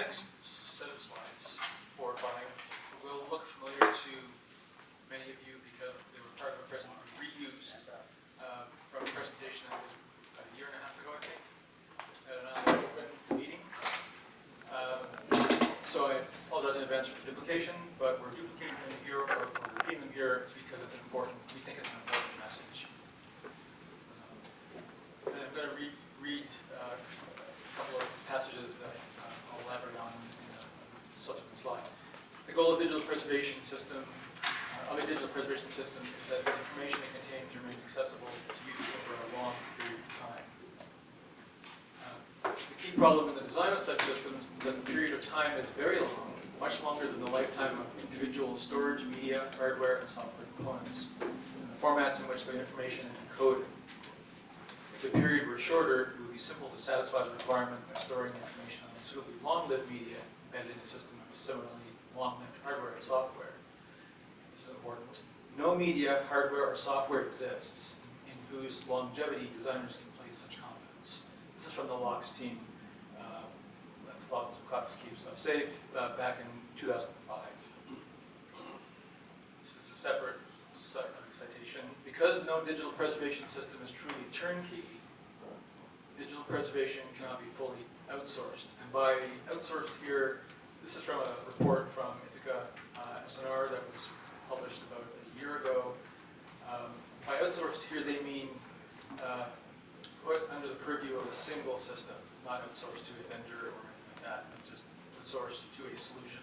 next set of slides, 4 or 5, will look familiar to many of you because they were part of a presentation reused from a presentation that was about a year and a half ago, I think, at another open meeting. So I apologize in advance for duplication, but we're duplicating them here, or we're repeating them here because it's important. We think it's an important message. And I'm going to read a couple of passages that I'll elaborate on in a subsequent slide. The goal of digital preservation system, of a digital preservation system, is that the information it contains remains accessible to you over a long period of time. The key problem in the design of such systems is that the period of time is very long, much longer than the lifetime of individual storage, media, hardware, and software components, and the formats in which the information is encoded. If the period were shorter, it would be simple to satisfy the requirement by storing information on a suitably long-lived media embedded in a system of similarly long-lived hardware and software. This is important. No media, hardware, or software exists in whose longevity designers can place such confidence. This is from the LOX team. That's lots of copies keep stuff safe back in 2005. This is a separate citation. Because no digital preservation system is truly turnkey, digital preservation cannot be fully outsourced. And by outsourced here, this is from a report from Ithaca SNR that was published about a year ago. By outsourced here, they mean put under the purview of a single system, not outsourced to a vendor or anything like that, but just outsourced to a solution.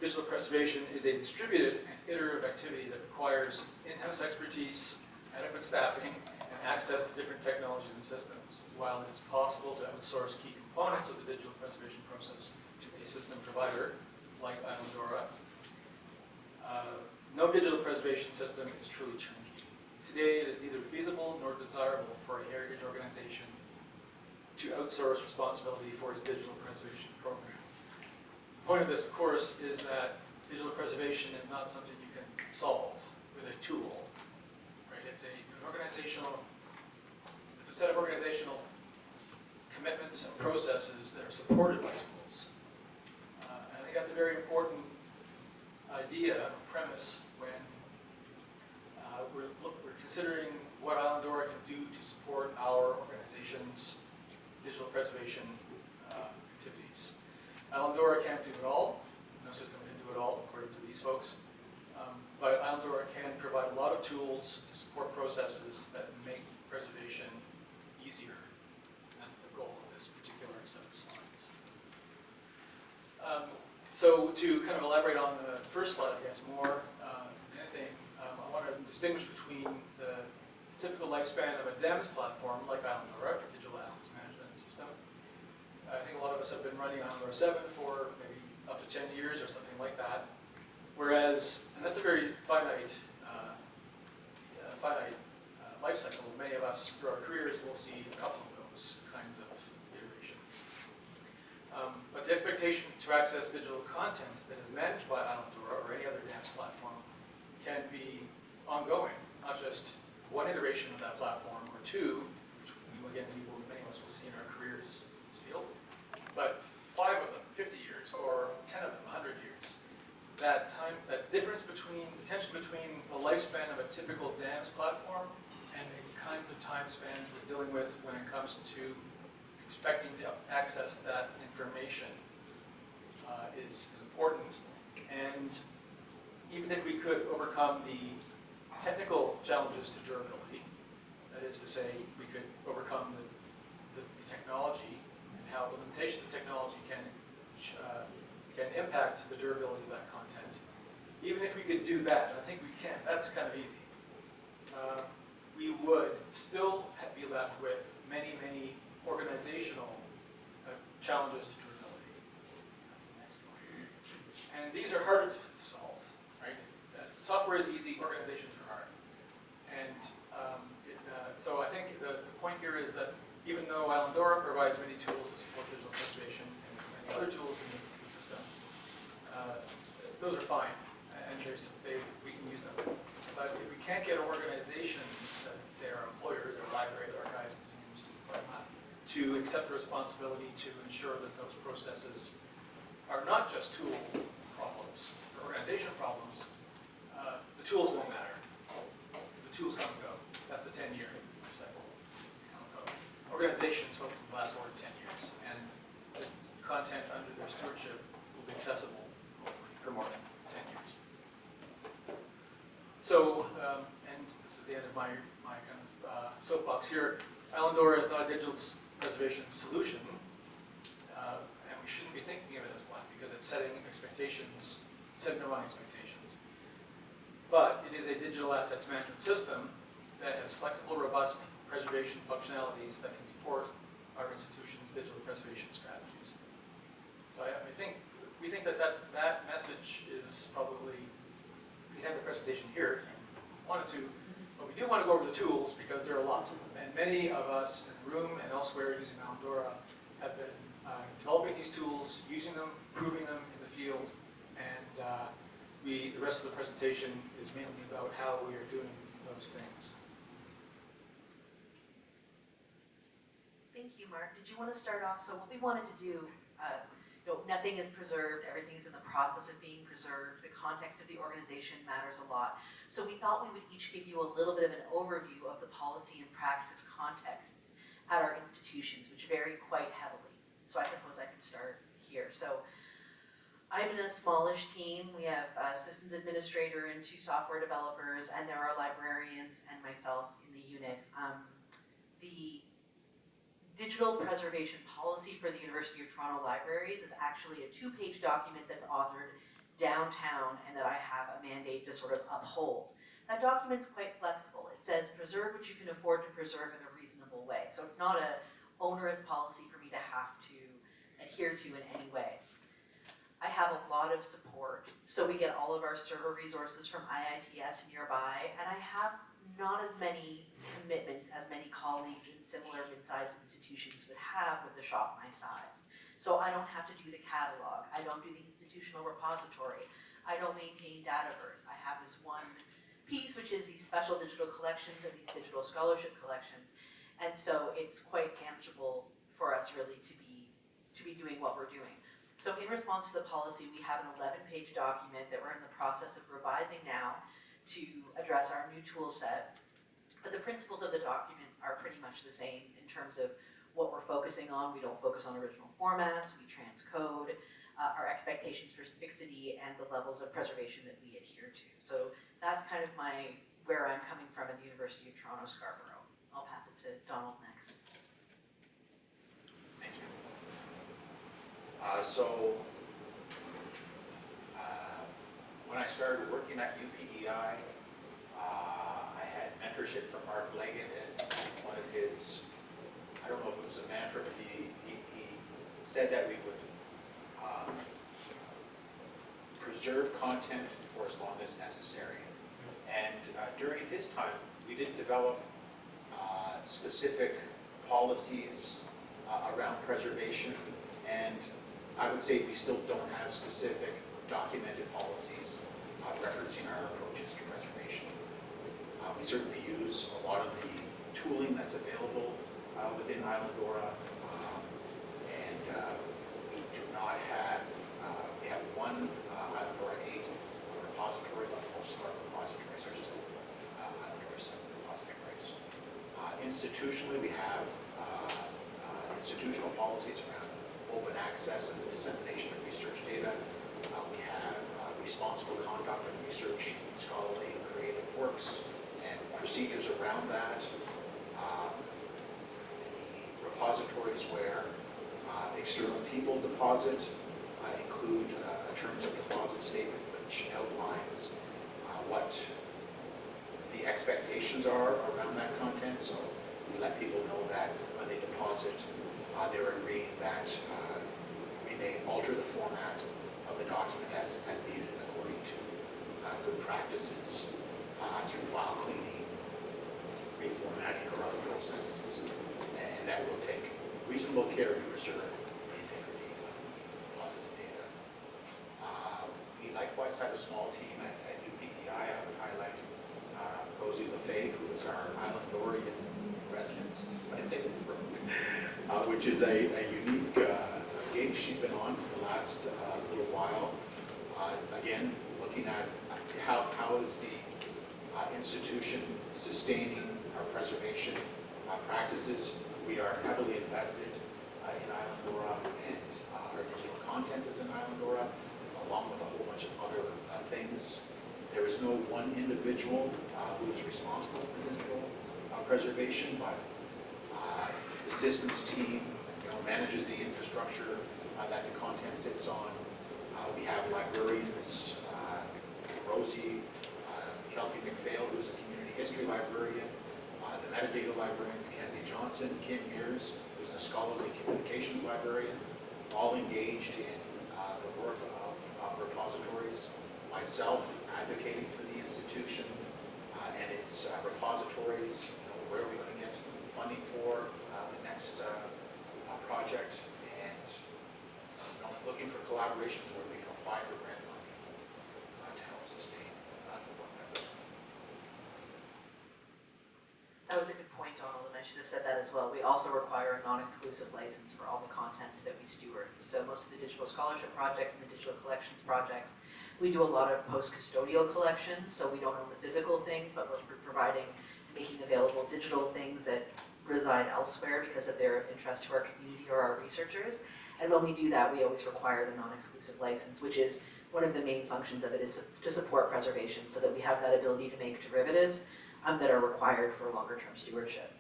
Digital preservation is a distributed and iterative activity that requires in-house expertise, adequate staffing, and access to different technologies and systems. While it is possible to outsource key components of the digital preservation process to a system provider, like Islandora, no digital preservation system is truly turnkey. Today, it is neither feasible nor desirable for a heritage organization to outsource responsibility for its digital preservation program. The point of this, of course, is that digital preservation is not something you can solve with a tool. Right? It's a set of organizational commitments and processes that are supported by tools. And I think that's a very important idea, premise, when we're considering what Islandora can do to support our organization's digital preservation activities. Islandora can't do it all. No system can do it all, according to these folks. But Islandora can provide a lot of tools to support processes that make preservation easier. That's the goal of this particular set of slides. So to kind of elaborate on the first slide, I guess, more than anything, I want to distinguish between the typical lifespan of a DEMS platform like Islandora, Digital Assets Management System. I think a lot of us have been running Islandora 7 for maybe up to 10 years or something like that. Whereas, and that's a very finite life cycle. Many of us, through our careers, will see a couple of those kinds of iterations. But the expectation to access digital content that is managed by Islandora or any other DAMS platform can be ongoing, not just one iteration of that platform or two, which many of us will see in our careers in this field, but 5 of them, 50 years, or 10 of them, 100 years. That tension between the lifespan of a typical DAMS platform and the kinds of time spans we're dealing with when it comes to expecting to access that information is important. And even if we could overcome the technical challenges to durability, that is to say, we could overcome the technology and how the limitations of technology can impact the durability of that content. Even if we could do that, and I think we can, that's kind of easy, we would still be left with many, many organizational challenges to durability. That's the next slide. And these are harder to solve, right? Software is easy, organizations are hard. And so I think the point here is that even though Islandora provides many tools to support digital preservation and many other tools in this system, those are fine, and we can use them. But if we can't get organizations, say our employers, our libraries, archives, museums, whatnot, to accept the responsibility to ensure that those processes are not just tool problems or organization problems. The tools won't matter, because the tools come and go. That's the 10-year cycle. Come and go. Organizations hope to last more than 10 years, and the content under their stewardship will be accessible for more than 10 years. So, and this is the end of my kind of soapbox here. Islandora is not a digital preservation solution, and we shouldn't be thinking of it as one because it's setting expectations, setting the wrong expectations. But it is a digital assets management system that has flexible, robust preservation functionalities that can support our institution's digital preservation strategies. So we think that message is probably, we have the presentation here, wanted to, but we do want to go over the tools because there are lots of them. And many of us in the room and elsewhere using Islandora have been developing these tools, using them, proving them in the field, and the rest of the presentation is mainly about how we are doing those things. Thank you, Mark. Did you want to start off? So what we wanted to do, nothing is preserved, everything is in the process of being preserved. The context of the organization matters a lot. So we thought we would each give you a little bit of an overview of the policy and praxis contexts at our institutions, which vary quite heavily. So I suppose I could start here. So I'm in a smallish team. We have a systems administrator and 2 software developers, and there are librarians and myself in the unit. The digital preservation policy for the University of Toronto Libraries is actually a 2-page document that's authored downtown and that I have a mandate to sort of uphold. That document's quite flexible. It says preserve what you can afford to preserve in a reasonable way. So it's not an onerous policy for me to have to adhere to in any way. I have a lot of support. So we get all of our server resources from IITS nearby, and I have not as many commitments as many colleagues in similar mid-sized institutions would have with a shop my size. So I don't have to do the catalog. I don't do the institutional repository. I don't maintain Dataverse. I have this one piece, which is these special digital collections and these digital scholarship collections. And so it's quite manageable for us really to be doing what we're doing. So in response to the policy, we have an 11-page document that we're in the process of revising now to address our new tool set. But the principles of the document are pretty much the same in terms of what we're focusing on. We don't focus on original formats, we transcode, our expectations for fixity and the levels of preservation that we adhere to. So that's kind of where I'm coming from at the University of Toronto, Scarborough. I'll pass it to Donald next. Thank you. When I started working at UPEI, I had mentorship from Mark Leggett, and one of his, I don't know if it was a mantra, but he said that we would preserve content for as long as necessary. And during his time, we didn't develop specific policies around preservation, and I would say we still don't have specific documented policies referencing our approaches to preservation. We certainly use a lot of the tooling that's available within Islandora, and we do not have, we have one Islandora 8 repository, but most of our repositories are still Islandora 7 repositories. Institutionally, we have institutional policies around open access and the dissemination of research data. We have responsible conduct of research, scholarly and creative works, and procedures around that. The repositories where external people deposit include a terms of deposit statement which outlines what the expectations are around that content. So we let people know that when they deposit, they're agreeing that we may alter the format of the document as needed according to good practices through file cleaning, reformatting, or other processes. And that will take reasonable care to preserve the integrity of the deposited data. We likewise have a small team at UPEI. I would highlight Rosie Lefebvre, who is our Islandorian in residence. When I say we which is a unique gig she's been on for the last little while. Again, looking at how is the institution sustaining our preservation practices. We are heavily invested in Islandora, and our digital content is in Islandora, along with a whole bunch of other things. There is no one individual who is responsible for digital preservation, but the systems team, manages the infrastructure that the content sits on. We have librarians, Rosie, Kelty McPhail, who's a community history librarian, the metadata librarian, Mackenzie Johnson, Kim Mears, who's a scholarly communications librarian, all engaged in the work of repositories. Myself advocating for the institution and its repositories, where are we going to get funding for the next project, and looking for collaborations where we can apply for grant funding to help sustain the work that we're doing. That was a good point, Donald, and I should have said that as well. We also require a non-exclusive license for all the content that we steward. So most of the digital scholarship projects and the digital collections projects, we do a lot of post-custodial collections, so we don't own the physical things, but we're providing, making available digital things that reside elsewhere because of their interest to our community or our researchers. And when we do that, we always require the non-exclusive license, which is one of the main functions of it, is to support preservation, so that we have that ability to make derivatives that are required for longer-term stewardship.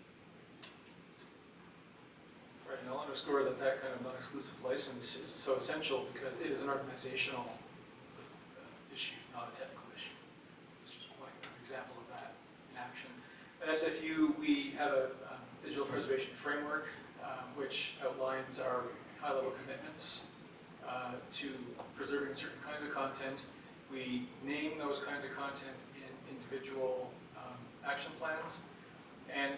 Right, and I'll underscore that that kind of non-exclusive license is so essential because it is an organizational issue, not a technical issue. It's just one example of that in action. At SFU, we have a digital preservation framework which outlines our high-level commitments to preserving certain kinds of content. We name those kinds of content in individual action plans, and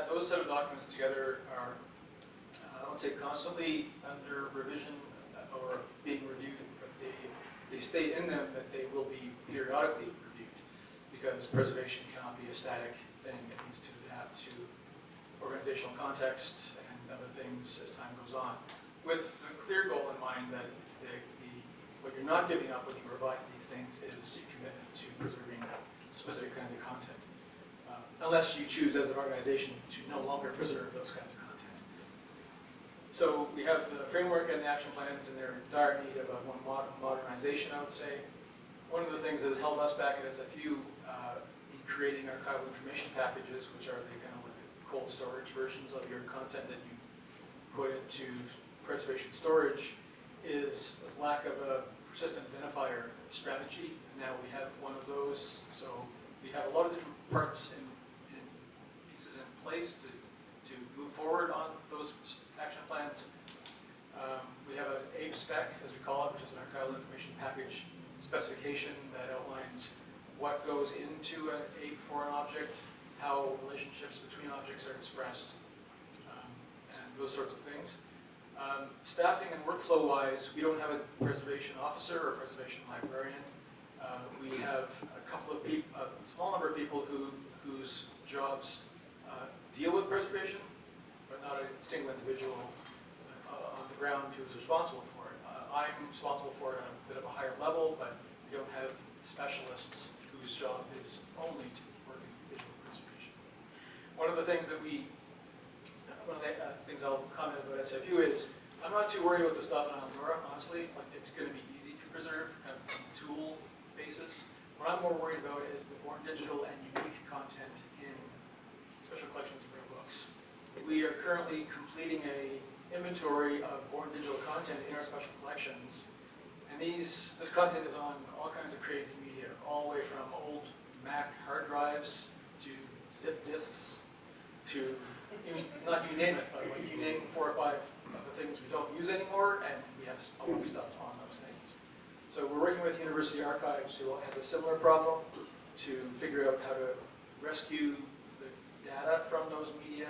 those set of documents together are, I won't say constantly under revision or being reviewed, but they state in them that they will be periodically reviewed, because preservation cannot be a static thing. It needs to adapt to organizational context and other things as time goes on, with the clear goal in mind that what you're not giving up when you revise these things is your commitment to preserving specific kinds of content, unless you choose as an organization to no longer preserve those kinds of content. So we have the framework and the action plans, and they're in dire need of one modernization, I would say. One of the things that has held us back at SFU in creating archival information packages, which are the kind of like the cold storage versions of your content that you put into preservation storage, is lack of a persistent identifier strategy. And now we have one of those, so we have a lot of different parts and pieces in place to move forward on those action plans. We have an APE spec, as we call it, which is an archival information package specification that outlines what goes into an APE for an object, how relationships between objects are expressed, and those sorts of things. Staffing and workflow-wise, we don't have a preservation officer or preservation librarian. We have a small number of people whose jobs deal with preservation, but not a single individual on the ground who's responsible for it. I'm responsible for it at a bit of a higher level, but we don't have specialists whose job is only to work in digital preservation. One of the things I'll comment about SFU is, I'm not too worried about the stuff in Islandora, honestly. Like, it's going to be easy to preserve, kind of on a tool basis. What I'm more worried about is the born digital and unique content in special collections and rare books. We are currently completing an inventory of born digital content in our special collections. And this content is on all kinds of crazy media, all the way from old Mac hard drives to zip disks to, not you name it, but like you name 4 or 5 of the things we don't use anymore, and we have a lot of stuff on those things. So we're working with University Archives, who has a similar problem, to figure out how to rescue the data from those media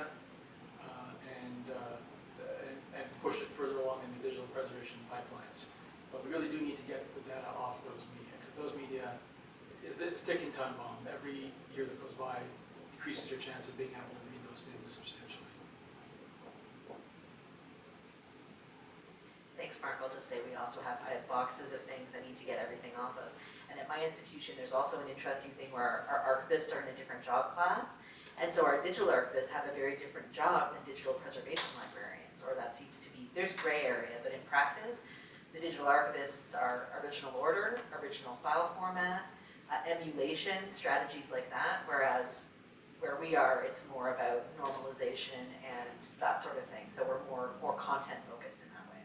and push it further along in the digital preservation pipelines. But we really do need to get the data off those media, because those media, it's a ticking time bomb. Every year that goes by decreases your chance of being able to read those things substantially. Thanks, Mark. I'll just say I have boxes of things I need to get everything off of. And at my institution, there's also an interesting thing where our archivists are in a different job class. And so our digital archivists have a very different job than digital preservation librarians, or that seems to be, there's gray area, but in practice, the digital archivists are original order, original file format, emulation, strategies like that, whereas where we are, it's more about normalization and that sort of thing. So we're more content focused in that way.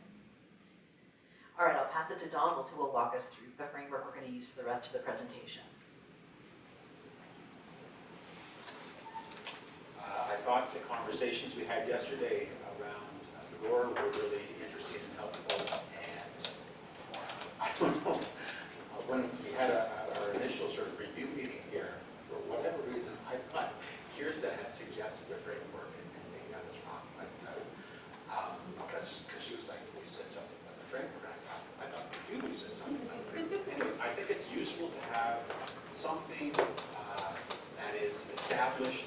All right, I'll pass it to Donald, who will walk us through the framework we're going to use for the rest of the presentation. I thought the conversations we had yesterday around Fedora were really interesting and helpful. And I don't know, when we had our initial sort of review meeting here, for whatever reason, I thought Kirsta had suggested a framework, and maybe I was wrong, but because she was like, "You said something about the framework." I thought you said something about the framework. Anyway, I think it's useful to have something that is established,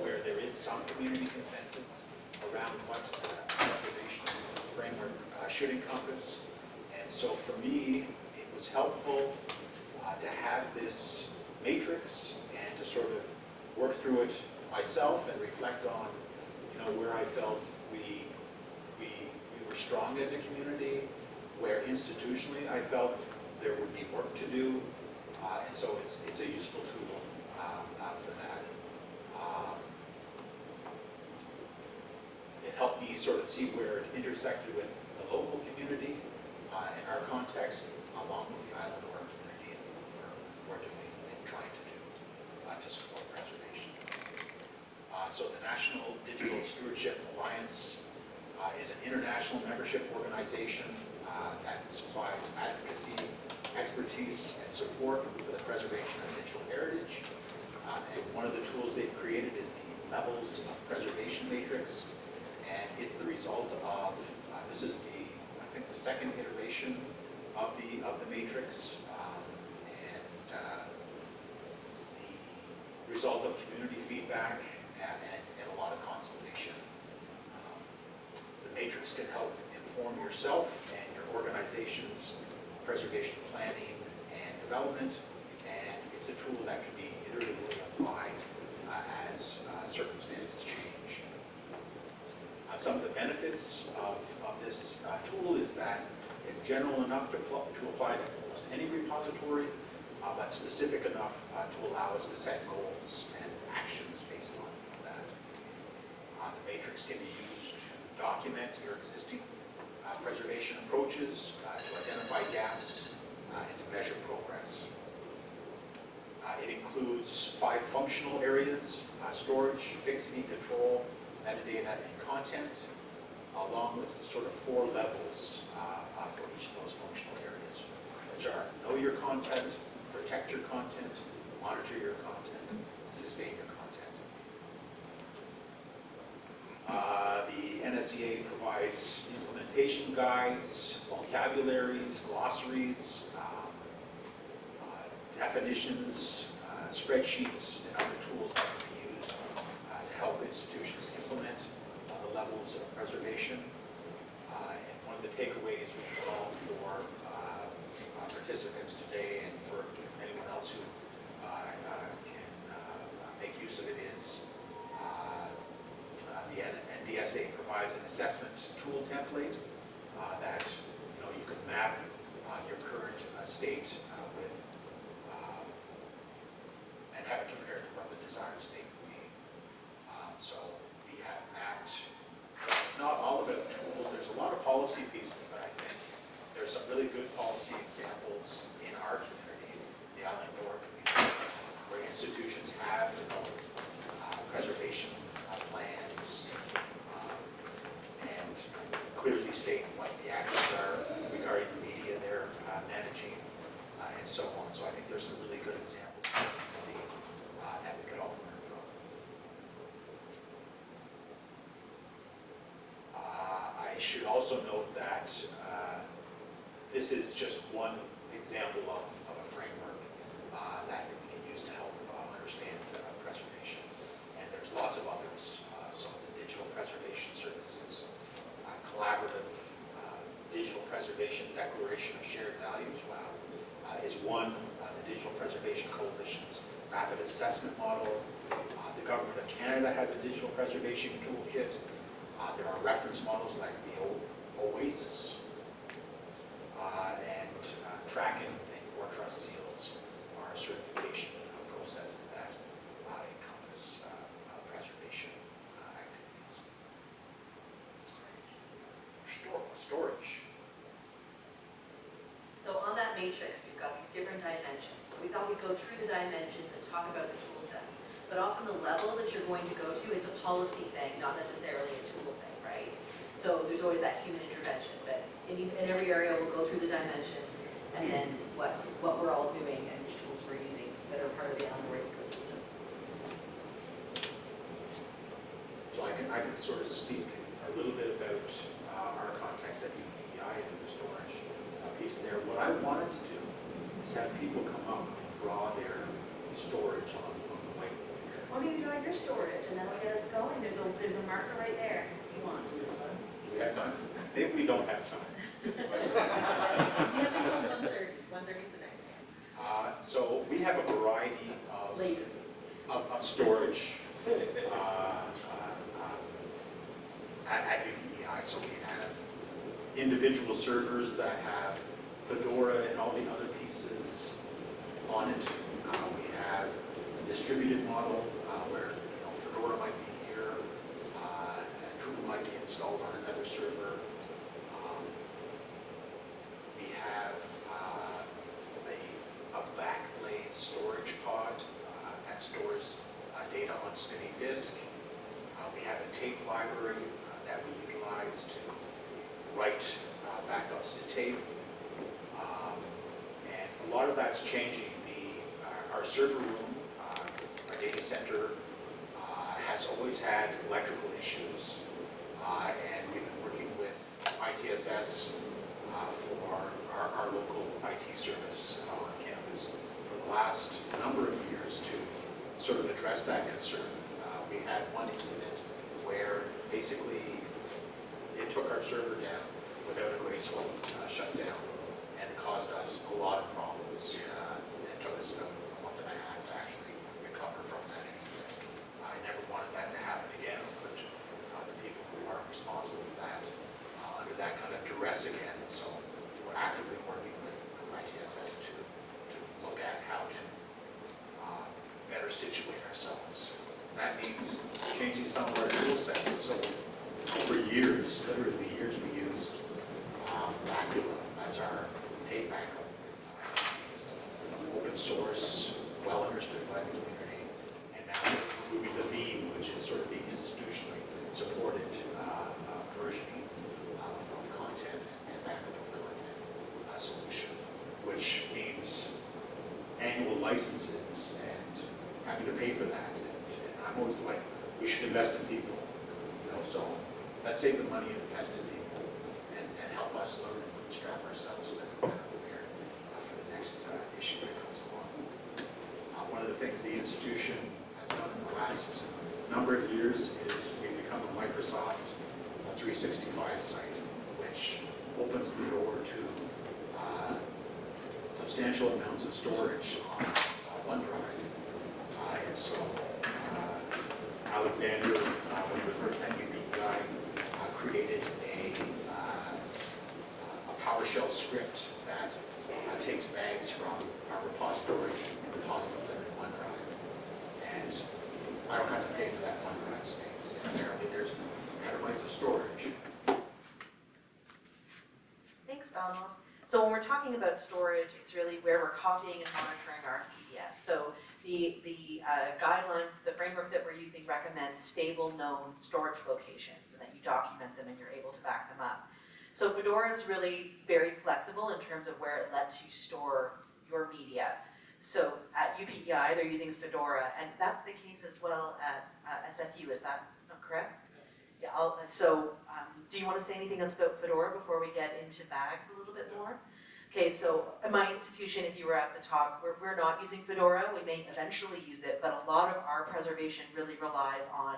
where there is some community consensus around what conservation framework should encompass. And so for me, it was helpful to have this matrix and to sort of work through it myself and reflect on, where I felt we were strong as a community, where institutionally I felt there would be work to do, and so it's a useful tool for that. It helped me sort of see where it intersected with the local community in our context, along with the Islandora community and what we're doing and trying to do to support preservation. So the National Digital Stewardship Alliance is an international membership organization that supplies advocacy, expertise, and support for the preservation of digital heritage. And one of the tools they've created is the Levels of Preservation Matrix. And it's the result of, this is I think the second iteration of the matrix, and the result of community feedback and a lot of consultation. The matrix can help inform yourself and your organization's preservation planning and development, and it's a tool that can be iteratively applied as circumstances change. Some of the benefits of this tool is that it's general enough to apply to almost any repository, but specific enough to allow us to set goals and actions based on that. The matrix can be used to document your existing preservation approaches, to identify gaps, and to measure progress. It includes 5 functional areas: storage, fixity, control, metadata, and content, along with sort of 4 levels for each of those functional areas, which are know your content, protect your content, monitor your content, and sustain your content. The NSEA provides implementation guides, vocabularies, glossaries, definitions, spreadsheets, and other tools that can be used to help institutions implement the levels of preservation. And one of the takeaways we call for participants today, and for anyone else who can make use of it, is the NDSA provides an assessment tool template that you can map your current state with and have it compared to what the desired state would be. So we have mapped. It's not all about tools. There's a lot of policy pieces that I think there's some really good policy examples in our community, the Islandora community, where institutions have developed preservation plans and clearly state what the actions are regarding the media they're managing, and so on. So I think there's some really good examples in the community that we could all learn from. I should also note that this is just one example of a framework that we can use to help understand preservation. And there's lots of others. Some of the digital preservation services, collaborative Preservation Declaration of Shared Values, WOW, is one. The Digital Preservation Coalition's Rapid Assessment Model. The Government of Canada has a digital preservation toolkit. There are reference models like the OASIS and tracking and core trust seals are certification processes that encompass preservation activities. Storage. So on that matrix, we've got these different dimensions. So we thought we'd go through the dimensions and talk about the tool sets. But often the level that you're going to go to, it's a policy thing, not necessarily a tool thing, right? So there's always that human intervention. But in every area, we'll go through the dimensions and then what we're all doing and which tools we're using that are part of the Islandora ecosystem. So I can sort of speak a little bit about our context at UPEI and the storage piece there. What I wanted to do is have people come up and draw their storage on the whiteboard here. Why don't you draw your storage and that'll get us going? There's a marker right there if you want. Do we have time? Maybe we don't have time. We have until 1:30. 1:30 is the next one. So we have a variety of, Later. of storage at UPEI. So we have individual servers that have Fedora and all the other pieces on it. We have a distributed model where Fedora might be here, and Drupal might be installed on another server. We have a backblaze storage pod that stores data on spinning disk. We have a tape library that we utilize to write backups to tape. And a lot of that's changing. Our server room, our data center, has always had electrical issues. And we've been working with ITSS for our local IT service on campus for the last number of years to sort of address that concern. We had one incident where basically it took our server down without a graceful shutdown, and it caused us a lot of problems. It took us about a month and a half to actually recover from that incident. I never wanted that to happen again, but the people who are responsible for that under that kind of duress again. And so we're actively working with ITSS to look at how to better situate ourselves. That means changing some of our tool sets. So for years, literally years, we used Bacula as our tape backup system. Open source, well understood by the community, and now we're moving to Veeam, which is sort of the institutionally supported versioning of content and backup of content solution, which means annual licenses and having to pay for that. And I'm always like, we should invest in people, so let's save the money and invest in people and help us learn and bootstrap ourselves so that we're better prepared for the next issue that comes along. One of the things the institution has done in the last number of years is we've become a Microsoft 365 site, which opens the door to substantial amounts of storage on OneDrive. And so Alexander, when he was working at UPEI, created a PowerShell script that takes bags from our repository and deposits them in OneDrive. And I don't have to pay for that OneDrive space. And apparently there's petabytes of storage. Thanks, Donald. So when we're talking about storage, it's really where we're copying and monitoring our PDFs. So the guidelines, the framework that we're using recommends stable, known storage locations, and that you document them and you're able to back them up. So Fedora is really very flexible in terms of where it lets you store your media. So at UPEI, they're using Fedora, and that's the case as well at SFU. Is that not correct? Yeah. Do you want to say anything else about Fedora before we get into bags a little bit more? Okay, so at my institution, if you were at the talk, we're not using Fedora. We may eventually use it, but a lot of our preservation really relies on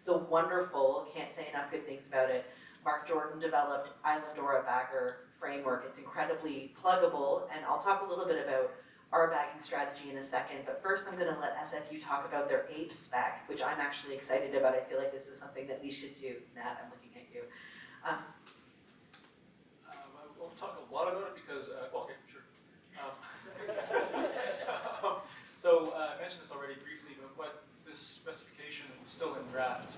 the wonderful, can't say enough good things about it, Mark Jordan developed Islandora bagger framework. It's incredibly pluggable, and I'll talk a little bit about our bagging strategy in a second, but first I'm going to let SFU talk about their APE spec, which I'm actually excited about. I feel like this is something that we should do. Nat, I'm looking at you. I won't talk a lot about it because, well, okay, sure. So I mentioned this already briefly, but what this specification is still in draft.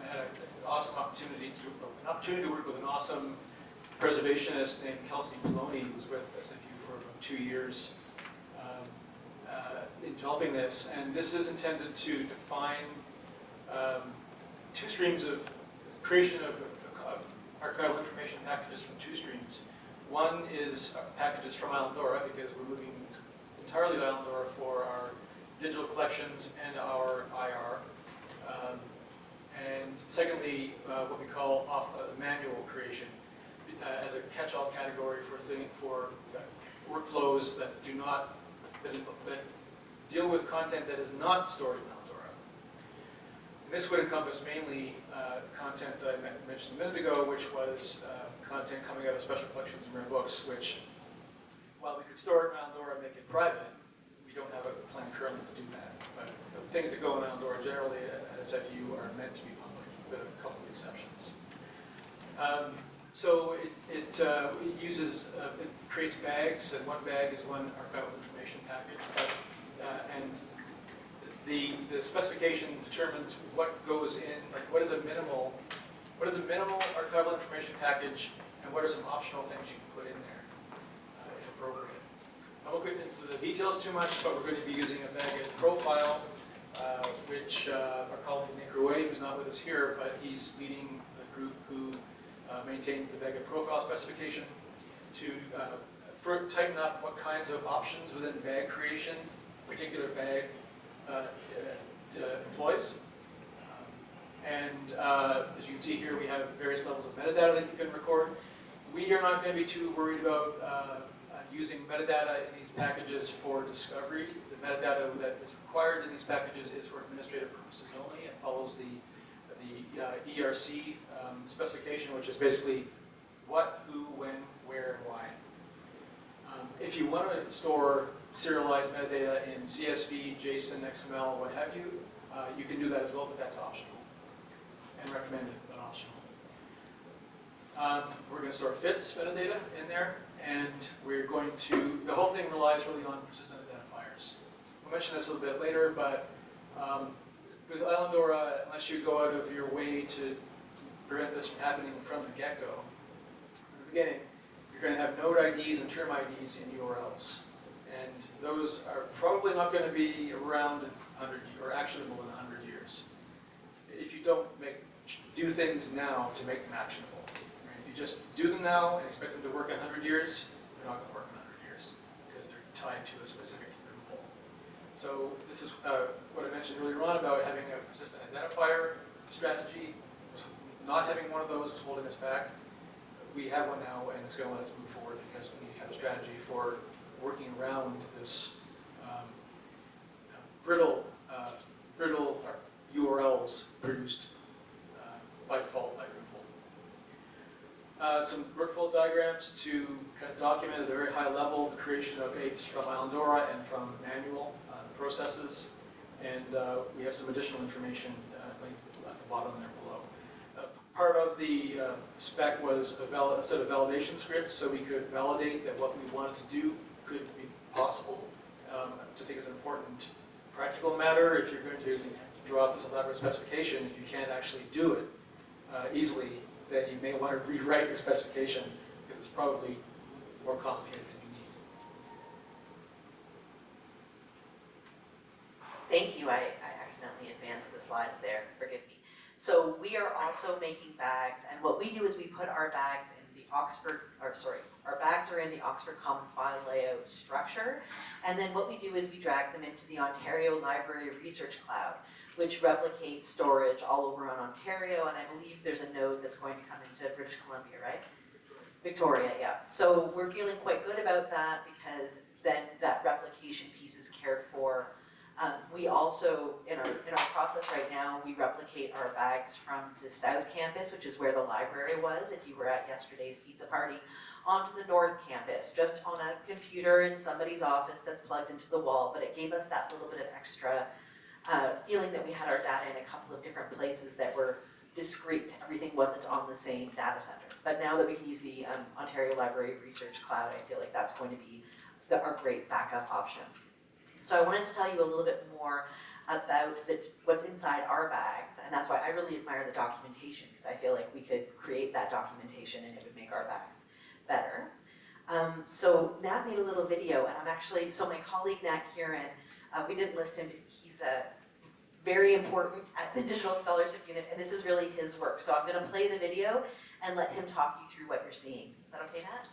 I had an awesome opportunity to work with an awesome preservationist named Kelsey Maloney, who was with SFU for about 2 years in developing this. And this is intended to define 2 streams of creation of archival information packages from 2 streams. One is packages from Islandora, because we're moving entirely to Islandora for our digital collections and our IR. And secondly, what we call manual creation as a catch-all category for workflows that do not that deal with content that is not stored in Islandora. And this would encompass mainly content that I mentioned a minute ago, which was content coming out of special collections and rare books, which, while we could store it in Islandora and make it private, we don't have a plan currently to do that. But the things that go in Islandora generally at SFU are meant to be public, with a couple of exceptions. So it creates bags, and one bag is one archival information package. And the specification determines what goes in, like what is a minimal archival information package, and what are some optional things you can put in there, if appropriate. I won't get into the details too much, but we're going to be using a Baggett profile, which our colleague Nick Rouet, who's not with us here, but he's leading the group who maintains the Baggett profile specification to tighten up what kinds of options within bag creation particular bag employs. And as you can see here, we have various levels of metadata that you can record. We are not going to be too worried about using metadata in these packages for discovery. The metadata that is required in these packages is for administrative purposes only and follows the ERC specification, which is basically what, who, when, where, and why. If you want to store serialized metadata in CSV, JSON, XML, what have you, you can do that as well, but that's optional and recommended, but optional. We're going to store fits metadata in there, and we're going to, the whole thing relies really on persistent identifiers. We'll mention this a little bit later, but with Islandora, unless you go out of your way to prevent this from happening from the get-go, from the beginning, you're going to have node IDs and term IDs in URLs. And those are probably not going to be around in 100 or actionable in 100 years. If you don't do things now to make them actionable. Right? If you just do them now and expect them to work in 100 years, they're not going to work in 100 years because they're tied to a specific loophole. So this is what I mentioned earlier on about having a persistent identifier strategy. Not having one of those was holding us back. We have one now, and it's going to let us move forward because we have a strategy for working around this brittle URLs produced by default by Drupal. Some workflow diagrams to kind of document at a very high level the creation of apes from Islandora and from manual processes. And we have some additional information linked at the bottom there below. Part of the spec was a set of validation scripts so we could validate that what we wanted to do could be possible, which I think is an important practical matter. If you're going to draw up this elaborate specification, if you can't actually do it easily, then you may want to rewrite your specification because it's probably more complicated than you need. Thank you. I accidentally advanced the slides there. Forgive me. So we are also making bags, and what we do is we put our bags in the our bags are in the Oxford Common File Layout structure, and then what we do is we drag them into the Ontario Library Research Cloud, which replicates storage all over on Ontario, and I believe there's a node that's going to come into British Columbia, right? Victoria, yeah. So we're feeling quite good about that because then that replication piece is cared for We also, in our process right now, we replicate our bags from the South Campus, which is where the library was, if you were at yesterday's pizza party, onto the North Campus, just on a computer in somebody's office that's plugged into the wall, but it gave us that little bit of extra feeling that we had our data in a couple of different places that were discrete. Everything wasn't on the same data center. But now that we can use the Ontario Library Research Cloud, I feel like that's going to be our great backup option. So I wanted to tell you a little bit more about what's inside our bags, and that's why I really admire the documentation, because I feel like we could create that documentation and it would make our bags better. So Nat made a little video, and so my colleague Nat Kieran, we didn't list him, he's very important at the Digital Scholarship Unit, and this is really his work. So I'm gonna play the video and let him talk you through what you're seeing. Is that okay, Nat?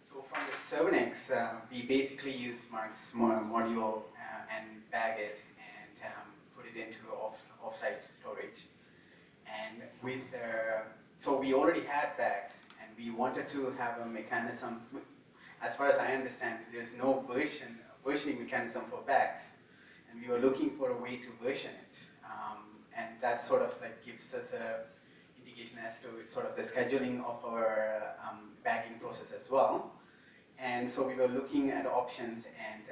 So from the 7X, we basically use Mark's module and bag it and put it into off-site storage. And so we already had bags, and we wanted to have a mechanism. As far as I understand, there's no versioning mechanism for bags, and we were looking for a way to version it. And that sort of like gives us a indication as to sort of the scheduling of our bagging process as well. And so we were looking at options, and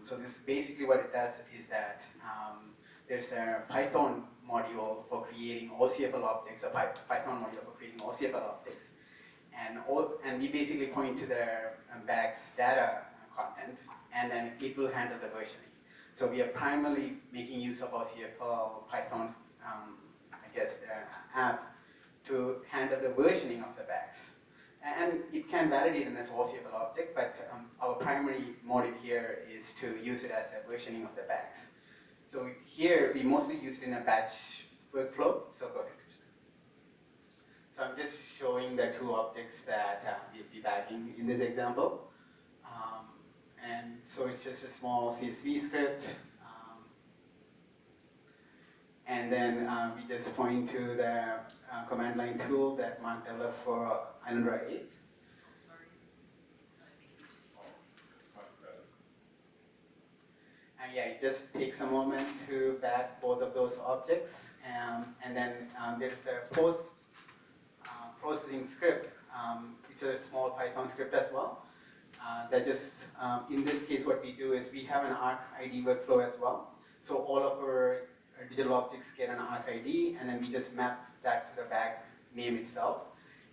so this basically what it does is that there's a Python module for creating OCFL objects, a Python module for creating OCFL objects, and we basically point to the bag's data content, and then it will handle the versioning. So we are primarily making use of OCFL, Python's, app to handle the versioning of the bags. And it can validate an OCFL object, but our primary motive here is to use it as a versioning of the bags. So here, we mostly use it in a batch workflow. So go ahead, Krishna. So I'm just showing the two objects that we'll be bagging in this example. And so it's just a small CSV script. And then we just point to the command line tool that Mark developed for Islandora 8. And yeah, it just takes a moment to bag both of those objects. And then there's a processing script. It's a small Python script as well. That just, in this case, what we do is we have an ARC ID workflow as well. So all of our digital objects get an ARC ID, and then we just map that to the bag name itself.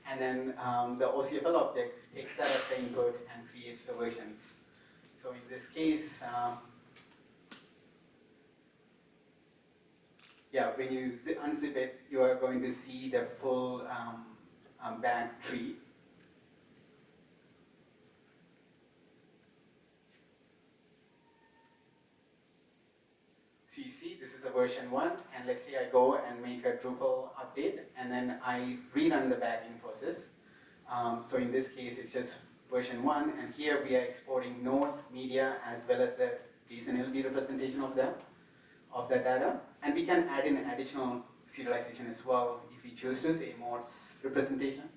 And then the OCFL object takes that as the input and creates the versions. So in this case, when you unzip it, you are going to see the full bag tree. So you see, this is a version 1, and let's say I go and make a Drupal update, and then I rerun the bagging process. So in this case, it's just version 1, and here we are exporting node, media, as well as the JSON LD representation of the data. And we can add in additional serialization as well if we choose to, say modes representation.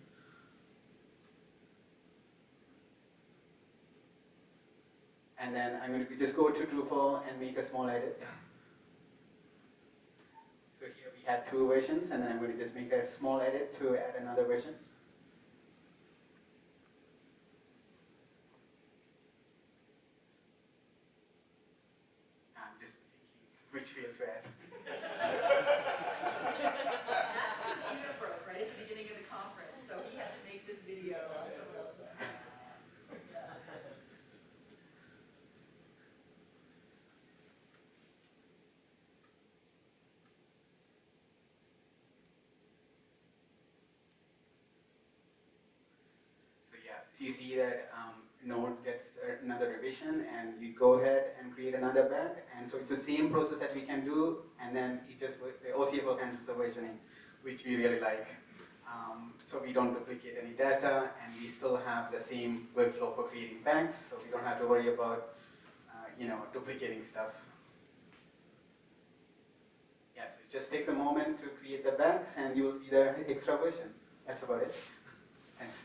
And then I'm going to just go to Drupal and make a small edit. So here we had 2 versions, and then I'm going to just make a small edit to add another version. I'm just thinking which field to add. That's computer broke right at the beginning of the conference, so he had to make this video. So you see that node gets another revision, and you go ahead and create another bag. And so it's the same process that we can do, and then it just the OCFL handles the versioning, which we really like. So we don't duplicate any data, and we still have the same workflow for creating bags, so we don't have to worry about duplicating stuff. Yes. It just takes a moment to create the bags and you will see the extra version. That's about it. Thanks.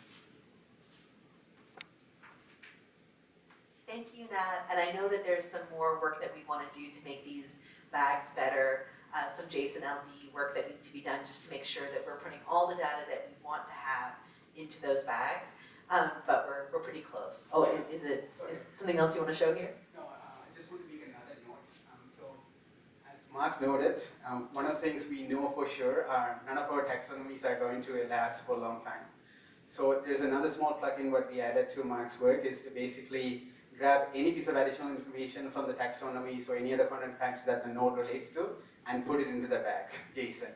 Thank you, Nat. And I know that there's some more work that we want to do to make these bags better. Some JSON LD work that needs to be done just to make sure that we're putting all the data that we want to have into those bags. But we're pretty close. Oh, is something else you want to show here? No, I just want to make another note. So, as Mark noted, one of the things we know for sure are none of our taxonomies are going to last for a long time. So there's another small plugin what we added to Mark's work is to basically grab any piece of additional information from the taxonomies or any other content types that the node relates to and put it into the bag, JSON.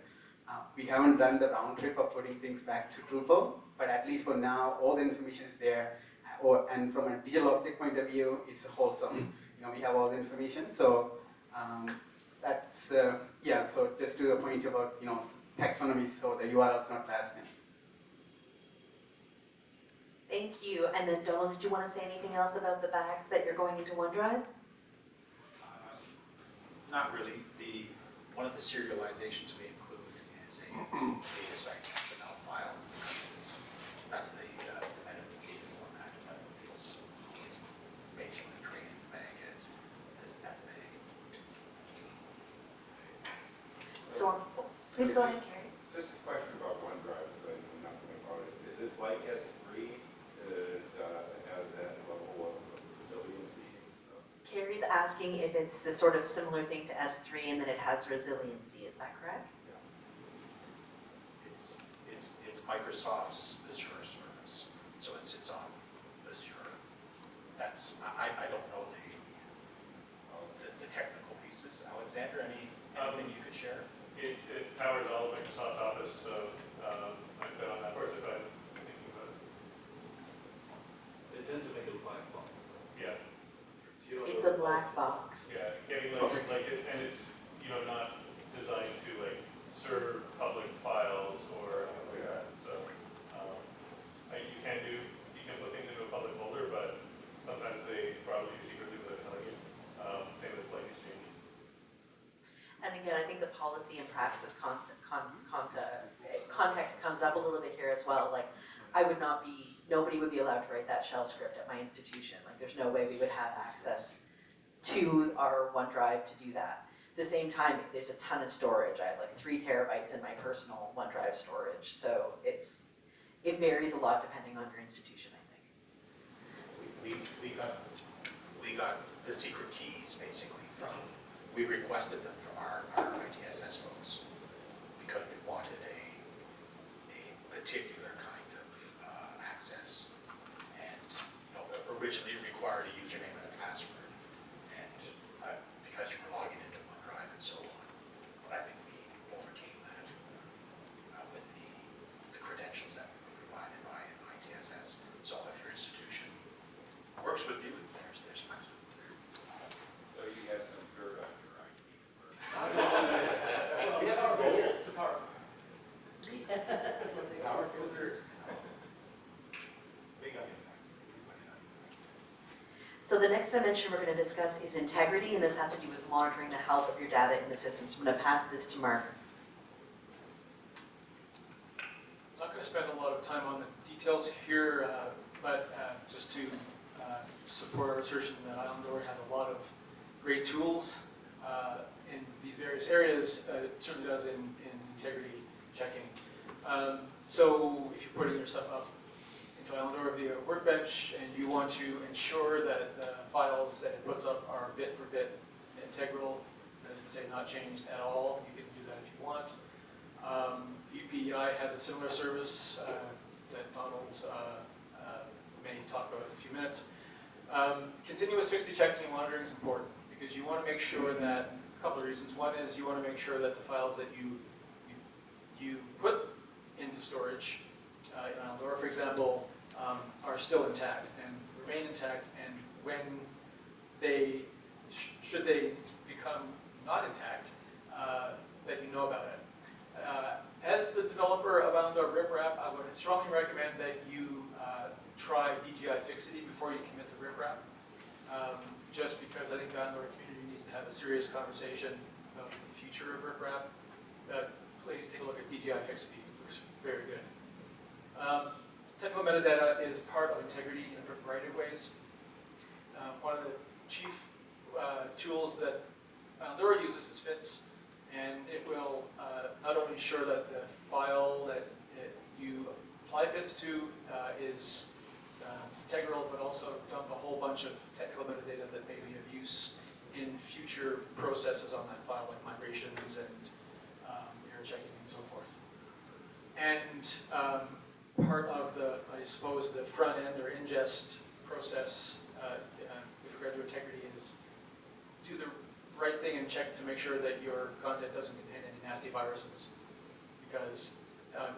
We haven't done the round trip of putting things back to Drupal, but at least for now, all the information is there. And from a digital object point of view, it's wholesome. We have all the information. So that's, yeah, so just to a point about, taxonomies, so the URL's not lasting. Thank you. And then Donald, did you want to say anything else about the bags that you're going into OneDrive? Not really. One of the serializations we include is a data site XML file. That's the meta format, but it's basically creating the bag as a bag. So, please go ahead, Carrie. Just a question about OneDrive, because I know nothing about it. Is it like S3 that has that level of resiliency and stuff? Carrie's asking if it's the sort of similar thing to S3 and that it has resiliency. Is that correct? It's Microsoft's Azure service, so it sits on Azure. I don't know the technical pieces. Alexander, anything you could share? It powers all of Microsoft Office, so I've been on that course if I'm thinking about it. They tend to make it a black box. Yeah, So you don't It's a know black what's- box. yeah, getting and it's, not designed to serve public files or anything like that. So, you can put things into a public folder, but sometimes they probably do secretly without telling you. Same as Exchange. And again, I think the policy and practice context comes up a little bit here as well. Like, nobody would be allowed to write that shell script at my institution. Like, there's no way we would have access to our OneDrive to do that. At the same time, there's a ton of storage. I have 3 terabytes in my personal OneDrive storage. So it varies a lot depending on your institution, I think. We got the secret keys basically we requested them from our ITSS folks because we wanted a particular kind of access, and originally it required a username and a password, and because you were logging into OneDrive and so on. But I think we overcame that with the credentials that we were provided by ITSS. So if your institution works with you, there's flexibility. So you had some dirt on your IT. It's our goal to power. Powerful dirt. Big impact. So the next dimension we're going to discuss is integrity, and this has to do with monitoring the health of your data in the system. So I'm going to pass this to Mark. I'm not going to spend a lot of time on the details here, but just to support our assertion that Islandora has a lot of great tools in these various areas. It certainly does in integrity checking. So if you're putting your stuff up into Islandora via Workbench and you want to ensure that the files that it puts up are bit for bit integral, that is to say not changed at all, you can do that if you want. UPEI has a similar service that Donald may talk about in a few minutes. Continuous fixity checking and monitoring is important because you want to make sure that, a couple of reasons. One is you want to make sure that the files that you put into storage in Islandora, for example, are still intact and remain intact, and when should they become not intact, that you know about it. As the developer of Islandora riprap, I would strongly recommend that you try DGI fixity before you commit to riprap, just because I think the Islandora community needs to have a serious conversation about the future of riprap. please take a look at DGI Fixity. It looks very good. Technical metadata is part of integrity in a variety of ways. One of the chief tools that Islandora uses is FITS, and it will not only ensure that the file that you apply FITS to is integral, but also dump a whole bunch of technical metadata that may be of use in future processes on that file, like migrations and error checking and so forth. And part of the, I suppose, the front end or ingest process with regard to integrity is do the right thing and check to make sure that your content doesn't contain any nasty viruses. Because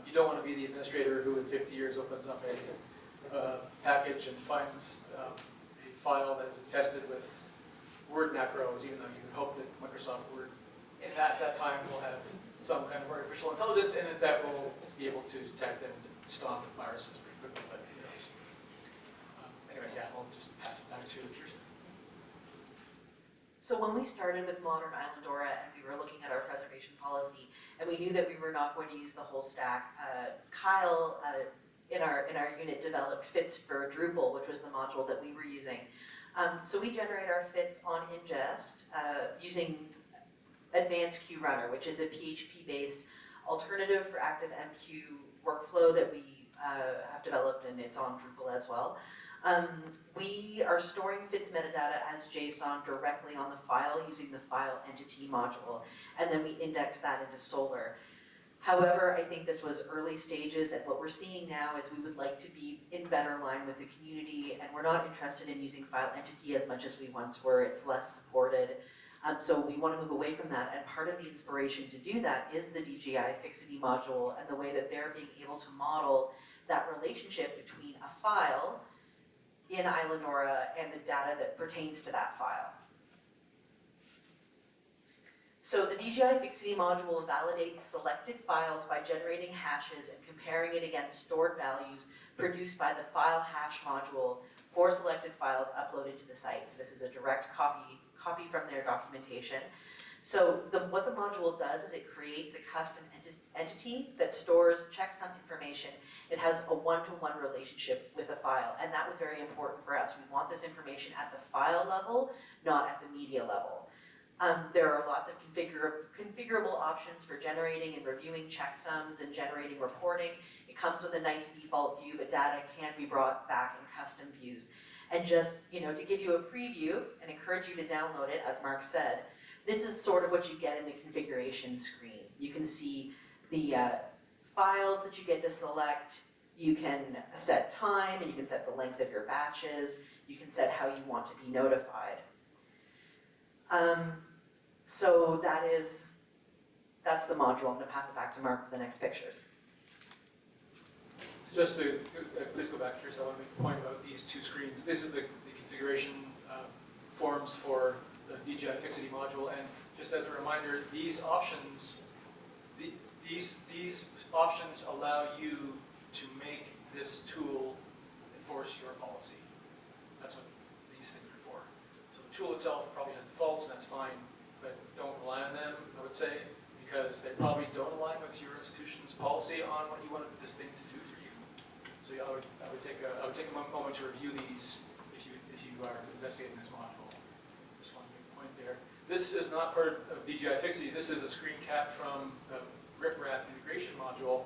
you don't want to be the administrator who in 50 years opens up a package and finds a file that is infested with Word macros, even though you would hope that Microsoft Word at that time will have some kind of artificial intelligence in it that will be able to detect and stomp viruses pretty quickly, but who knows. Anyway, yeah, I'll just pass it back to Kirsten. So when we started with modern Islandora and we were looking at our preservation policy, and we knew that we were not going to use the whole stack, Kyle in our unit developed FITS for Drupal, which was the module that we were using. So we generate our FITS on ingest using Advanced Queue Runner, which is a PHP-based alternative for ActiveMQ workflow that we have developed, and it's on Drupal as well. We are storing FITS metadata as JSON directly on the file using the file entity module, and then we index that into Solr. However, I think this was early stages, and what we're seeing now is we would like to be in better line with the community, and we're not interested in using file entity as much as we once were. It's less supported. So we want to move away from that, and part of the inspiration to do that is the DGI Fixity module and the way that they're being able to model that relationship between a file in Islandora and the data that pertains to that file. So the DGI Fixity module validates selected files by generating hashes and comparing it against stored values produced by the file hash module for selected files uploaded to the site. So this is a direct copy from their documentation. So what the module does is it creates a custom entity that stores checksum information. It has a one-to-one relationship with the file, and that was very important for us. We want this information at the file level, not at the media level. There are lots of configurable options for generating and reviewing checksums and generating reporting. It comes with a nice default view, but data can be brought back in custom views. And just, to give you a preview and encourage you to download it, as Mark said, this is sort of what you get in the configuration screen. You can see the files that you get to select. You can set time, and you can set the length of your batches. You can set how you want to be notified. So that's the module. I'm going to pass it back to Mark for the next pictures. Just to, please go back here, so I want to make a point about these two screens. This is the configuration forms for the DGI Fixity module, and just as a reminder, these options, these options allow you to make this tool enforce your policy. That's what these things are for. So the tool itself probably has defaults, and that's fine, but don't rely on them, I would say, because they probably don't align with your institution's policy on what you want this thing to do for you. So yeah, I would take a moment to review these if you are investigating this module. Just want to make a point there. This is not part of DGI Fixity. This is a screen cap from the RipRap integration module.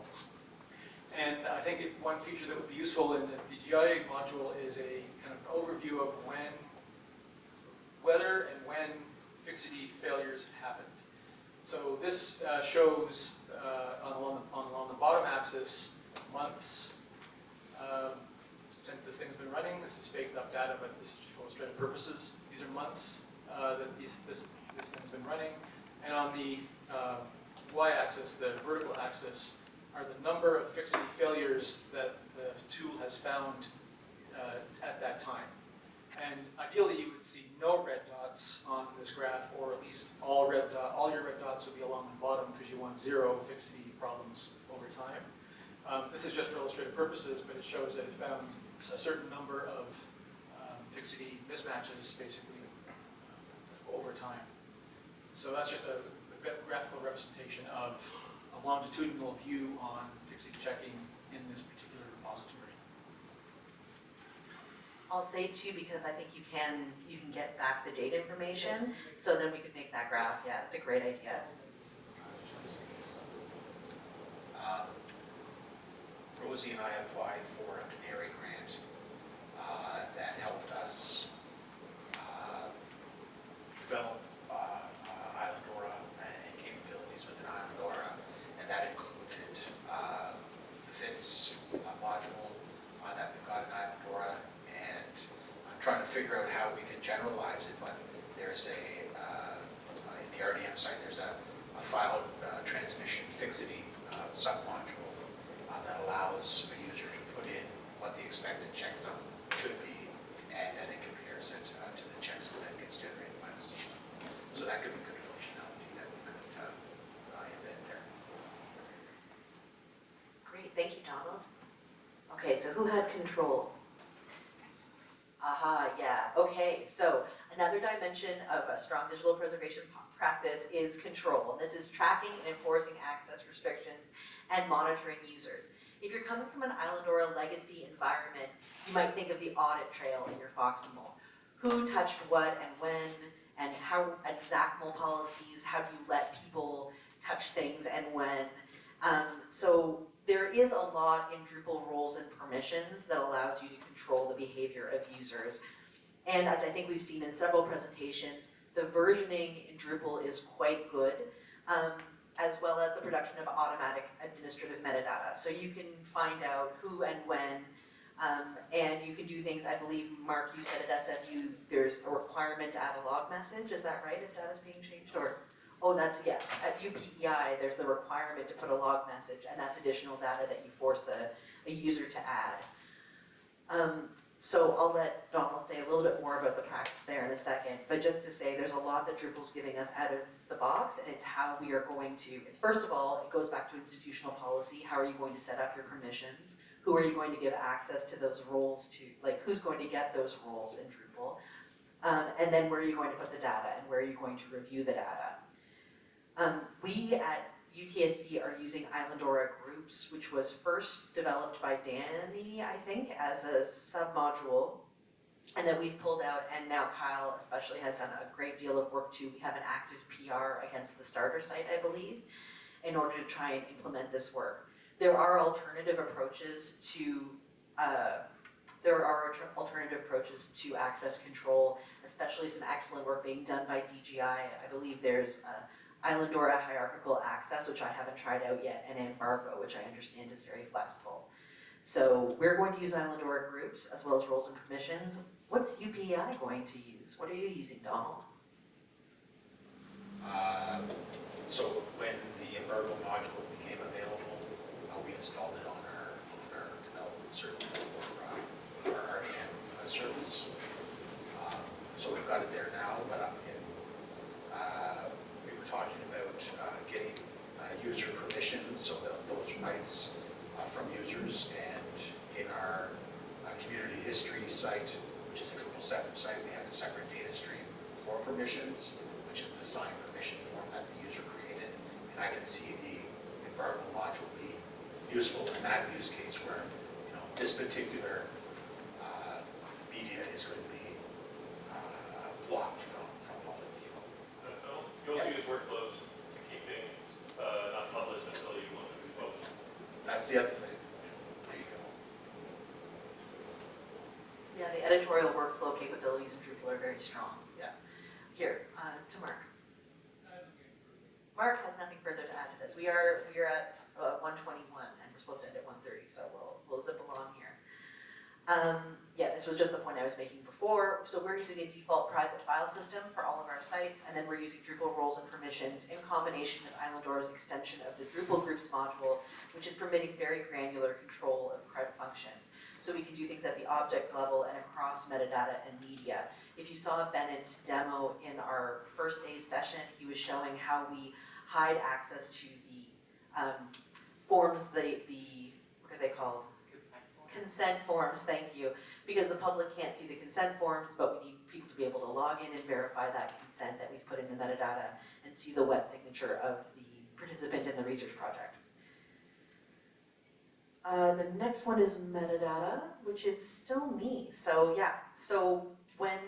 And I think one feature that would be useful in the DGI module is a kind of overview of whether and when Fixity failures have happened. So this shows along the bottom axis months since this thing's been running. This is faked up data, but this is for illustrative purposes. These are months that this thing's been running. And on the y-axis, the vertical axis, are the number of Fixity failures that the tool has found at that time. And ideally, you would see no red dots on this graph, or at least all your red dots would be along the bottom because you want 0 Fixity problems over time. This is just for illustrative purposes, but it shows that it found a certain number of Fixity mismatches, basically, over time. So that's just a graphical representation of a longitudinal view on fixing checking in this particular repository. I'll say too, because I think you can get back the date information, so then we could make that graph. Yeah, that's a great idea. Rosie and I applied for a Canary grant that helped us develop Islandora and capabilities within Islandora, and that included the FITS module that we've got in Islandora, and I'm trying to figure out how we can generalize it, but there's in the RDM site, there's a file transmission fixity submodule that allows a user to put in what the expected checksum should be, and then it compares it to the checksum that gets generated by the system. So that could be good functionality that we could embed there. Great, thank you, Donald. Okay, so who had control? Aha, yeah. Okay, so another dimension of a strong digital preservation practice is control. This is tracking and enforcing access restrictions and monitoring users. If you're coming from an Islandora legacy environment, you might think of the audit trail in your FOXML. Who touched what and when, and how at XACML policies, how do you let people touch things and when? So there is a lot in Drupal roles and permissions that allows you to control the behavior of users. And as I think we've seen in several presentations, the versioning in Drupal is quite good, as well as the production of automatic administrative metadata. So you can find out who and when, and you can do things, I believe, Mark, you said at SFU, there's a requirement to add a log message, is that right, if data's being changed, or? Oh, that's, yeah, at UPEI, there's the requirement to put a log message, and that's additional data that you force a user to add. So I'll let Donald say a little bit more about the practice there in a second, but just to say there's a lot that Drupal's giving us out of the box, and it's how we are going to, it's first of all, it goes back to institutional policy. How are you going to set up your permissions? Who are you going to give access to those roles to? Like, who's going to get those roles in Drupal? And then where are you going to put the data, and where are you going to review the data? We at UTSC are using Islandora Groups, which was first developed by Danny, I think, as a submodule, and that we've pulled out, and now Kyle especially has done a great deal of work too. We have an active PR against the starter site, I believe, in order to try and implement this work. There are alternative approaches to access control, especially some excellent work being done by DGI. I believe there's Islandora hierarchical access, which I haven't tried out yet, and embargo, which I understand is very flexible. So we're going to use Islandora groups as well as roles and permissions. What's UPI going to use? What are you using, Donald? So when the embargo module became available, we installed it on our development server for our RDM service. So we've got it there now, but we were talking about getting user permissions, so those rights from users, and in our community history site, which is a Drupal 7 site, we have a separate data stream for permissions, which is the signed permission form that the user created. And I can see the embargo module be useful in that use case where, this particular media is going to be blocked from public view. You also use workflows to keep things not published until you want them to be published. That's the other thing. There you go. Yeah, the editorial workflow capabilities in Drupal are very strong. Yeah. Here, to Mark. Mark has nothing further to add to this. We're at 1:21, and we're supposed to end at 1:30, so we'll zip along here. Yeah, this was just the point I was making before. So we're using a default private file system for all of our sites, and then we're using Drupal roles and permissions in combination with Islandora's extension of the Drupal groups module, which is permitting very granular control of CRUD functions. So we can do things at the object level and across metadata and media. If you saw Bennett's demo in our first day session, he was showing how we hide access to the forms, what are they called? Consent forms, thank you. Because the public can't see the consent forms, but we need people to be able to log in and verify that consent that we've put in the metadata and see the wet signature of the participant in the research project. The next one is metadata, which is still me. So yeah, so when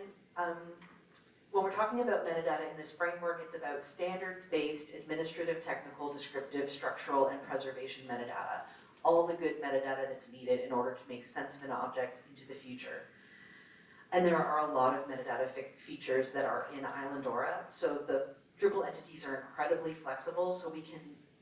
we're talking about metadata in this framework, it's about standards-based, administrative, technical, descriptive, structural, and preservation metadata. All the good metadata that's needed in order to make sense of an object into the future. And there are a lot of metadata features that are in Islandora. So the Drupal entities are incredibly flexible, so we can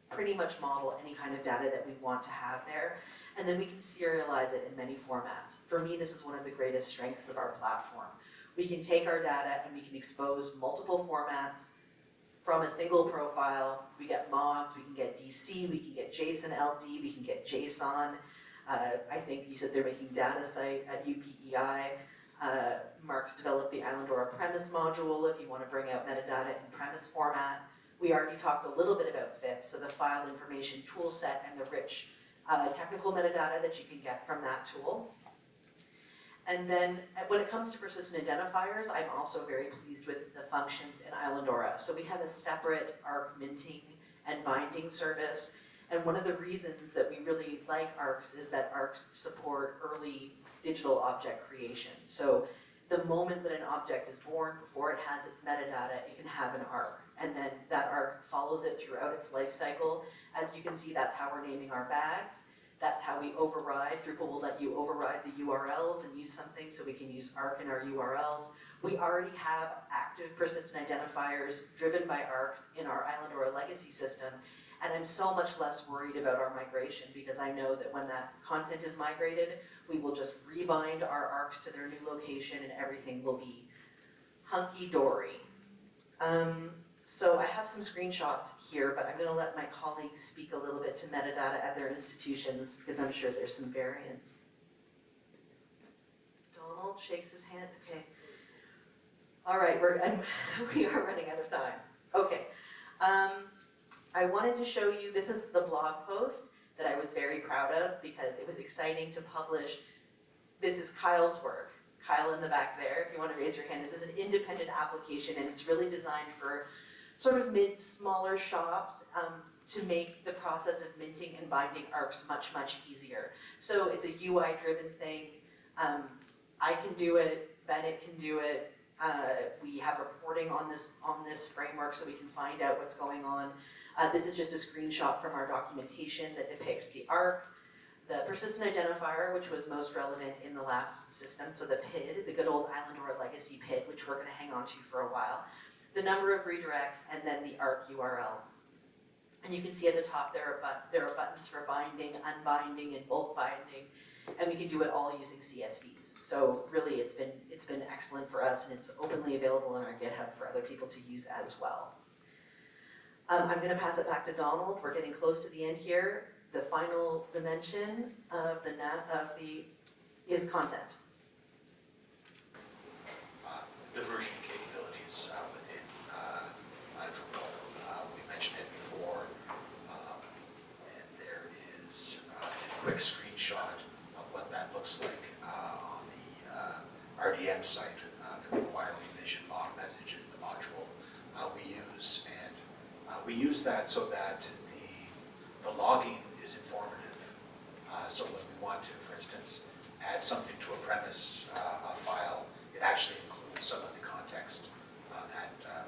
pretty much model any kind of data that we want to have there. And then we can serialize it in many formats. For me, this is one of the greatest strengths of our platform. We can take our data and we can expose multiple formats from a single profile. We get mods, we can get DC, we can get JSON LD, we can get JSON. I think you said they're making data site at UPEI. Mark's developed the Islandora premise module if you want to bring out metadata in premise format. We already talked a little bit about FITs, so the file information tool set and the rich technical metadata that you can get from that tool. And then when it comes to persistent identifiers, I'm also very pleased with the functions in Islandora. So we have a separate ARC minting and binding service. And one of the reasons that we really like ARCs is that ARCs support early digital object creation. So the moment that an object is born, before it has its metadata, it can have an ARC. And then that ARC follows it throughout its life cycle. As you can see, that's how we're naming our bags. That's how we override. Drupal will let you override the URLs and use something, so we can use ARC in our URLs. We already have active persistent identifiers driven by ARCs in our Islandora legacy system, and I'm so much less worried about our migration because I know that when that content is migrated, we will just rebind our ARCs to their new location and everything will be hunky-dory. So I have some screenshots here, but I'm going to let my colleagues speak a little bit to metadata at their institutions because I'm sure there's some variance. Donald shakes his hand. Okay. All right, we are running out of time. Okay. I wanted to show you, this is the blog post that I was very proud of because it was exciting to publish. This is Kyle's work. Kyle in the back there, if you want to raise your hand. This is an independent application and it's really designed for sort of smaller shops to make the process of minting and binding ARCs much, much easier. So it's a UI-driven thing. I can do it, Bennett can do it. We have reporting on this framework so we can find out what's going on. This is just a screenshot from our documentation that depicts the ARC, the persistent identifier, which was most relevant in the last system, so the PID, the good old Islandora legacy PID, which we're going to hang on to for a while, the number of redirects, and then the ARC URL. And you can see at the top there are buttons for binding, unbinding, and bulk binding, and we can do it all using CSVs. So really, it's been excellent for us, and it's openly available in our GitHub for other people to use as well. I'm going to pass it back to Donald. We're getting close to the end here. The final dimension of is content. The version capabilities within Drupal. We mentioned it before, and there is a quick screenshot of what that looks like on the RDM site. The require revision log message is the module we use, and we use that so that the logging is informative. So when we want to, for instance, add something to a premise file, it actually includes some of the context that